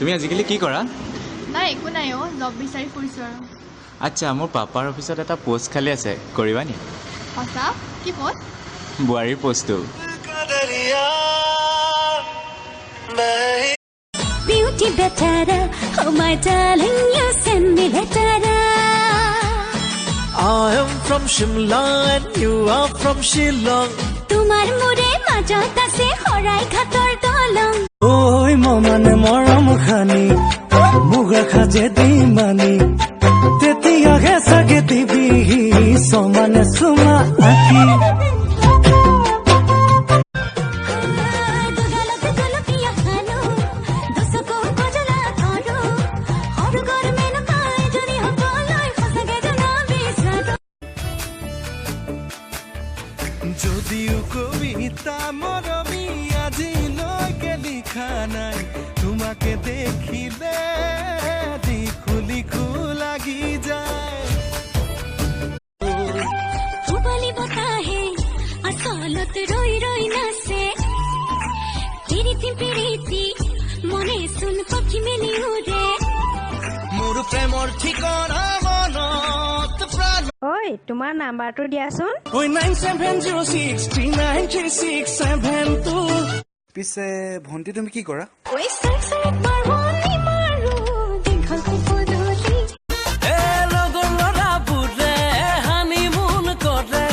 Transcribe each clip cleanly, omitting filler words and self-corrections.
তুমি আজিকালি কি কৰা? নাই একো নাই জব বিচাৰি ফুৰিছোঁ আৰু। আচ্ছা, মোৰ পাপাৰ অফিচত এটা পোষ্ট খালী আছে, কৰিবা নি? সঁচা? কি পোষ্ট? বোৱাৰীৰ পোষ্টটো। Beauty better, oh my darling, you send me letter. I am from Shimla and you are from Shillong. Tumar mure majot ase horai khator dolong. Oi momane moram khani, muga khaje dimani. Tetiya ge sage dibi, somane suma aki. যদিও কবিতা মৰমী আজিলৈকে লিখা নাই তোমাকে দেখিলে লিখো লিখো লাগি যায় ফুবলি বতাহে আসলত ৰৈ ৰৈ নাচে পিৰিতি মনে চোন পক্ষী মেলি উৰে মোৰ প্ৰেমৰ ঠিকনা মনত প্ৰাণ ঐ তোমাৰ নাম্বাৰটো দিয়াচোন। 9706393672 পিছে ভণ্টি তুমি কি কৰা? ঐ সৰসৰ মাৰনি মাৰো দীঘল কুপদলি লগৰ ল'ৰাবোৰে হানিমুন কৰে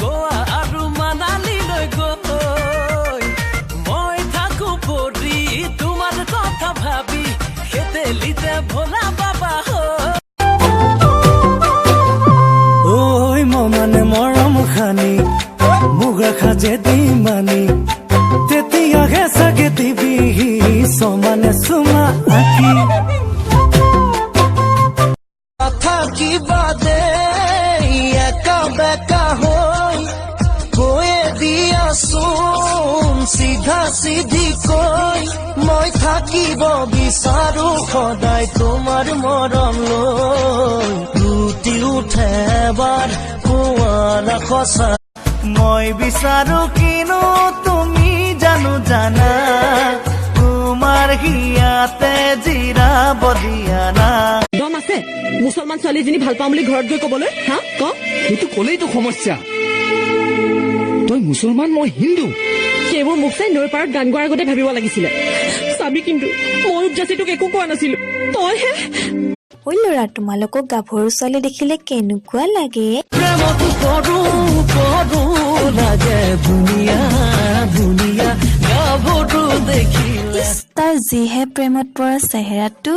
গোৱা আৰু মানালীলৈ গৈ মই থাকো পৰি তোমাৰ কথা ভাবি খেতেলিতে ভোলা বাবা ঐ মনে মৰম খানি মুগা খাজে দিমানি তেতিয়াহে চাগে দিবি সমানে চুমা আকি থাকিবা দে একা বেকা হৈ কৈয়ে দিয়াচোন চিধা চিধি কৈ মই থাকিব বিচাৰো সদায় তোমাৰ মৰম লৈ লুটি উঠে এবাৰ কোৱানা সঁচা মই বিচাৰো কিনো তুমি জানো জানা তোমাৰ হিয়াতে জিৰাব দিয়া না দম আছে মুছলমান ছোৱালীজনী ভাল পাওঁ বুলি ঘৰত গৈ কবলৈ হা ক সেইটো ক'লেইতো সমস্যা তই মুছলমান মই হিন্দু সেইবোৰ মোক চাই নৈৰ পাৰত গান গোৱাৰ আগতে ভাবিব লাগিছিলে চাবি কিন্তু মই উপজাচি তোক একো কোৱা নাছিলো তইহে ঐ ল'ৰা তোমালোকক গাভৰু ছোৱালী দেখিলে কেনেকুৱা লাগে? প্ৰেমত পৰো পৰো লাগে ধুনীয়া ধুনীয়া গাভৰু দেখিলে তাৰ যিহে প্ৰেমত পৰা চেহেৰাটো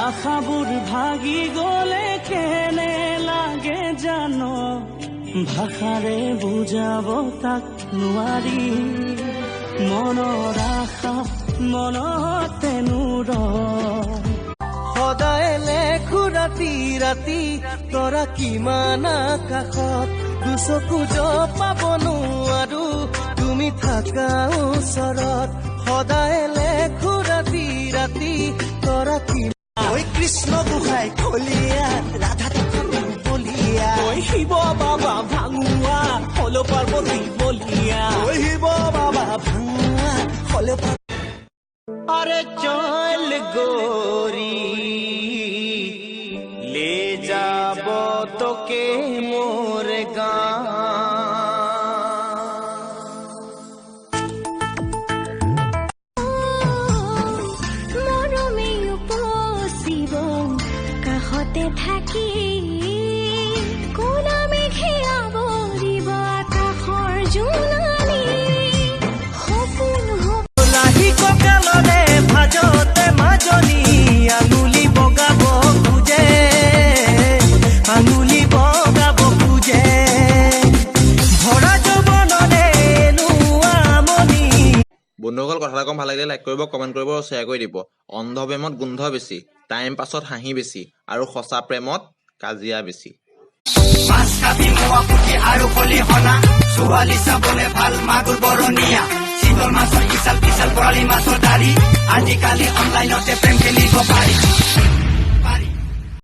আশাবোৰ ভাগি গলে কেনে লাগে জানো ভাষাৰে বুজাব তাক নোৱাৰি মনৰ আশা মনতে নুৰ সদায় লেখো ৰাতি ৰাতি তৰা কিমান আকাশত দুচকু পাব নোৱাৰো তুমি থাকা ওচৰত সদায় লেখো ৰাতি ৰাতি তৰা কিমান ঐ কৃষ্ণ গোসাঁই কলিয়া ৰাধা বলিয়া ঐ শিৱ বাবা ভাঙুৱা হল পাৰ্বতী বলিয়া ঐ শিৱ বাবা ভাঙুৱা হল আৰে চল গোৰি লে যাব তোকে মোৰ মৰমে উপচিব কাষতে থাকি কোলা মেঘে আৱৰিব আকাশৰ জোনালী সপোন লাহি কঁকালৰে ভাজতে মাজনী আঙুলি বগাব খোজে আঙুলি বগাব খোজে ভৰা যৌৱনৰে নোৱামনি বন্ধুসকল কথা এটা কম ভাল লাগিলে লাইক কৰিব কমেণ্ট কৰিব আৰু শ্বেয়াৰ কৰি দিব অন্ধ প্ৰেমত গোন্ধ বেছি টাইম পাছত হাঁহি বেছি আৰু সঁচা প্ৰেমত কাজিয়া বেছি মাছ কাটি মোৱা পুঠি আৰু খলিহনা ছোৱালী চাবলে ভাল মাগুৰ বৰণীয়া চিতল মাছৰ ইচাল পিচাল বৰালি মাছৰ দাৰি আজিকালি অনলাইনতে প্ৰেম খেলিব পাৰি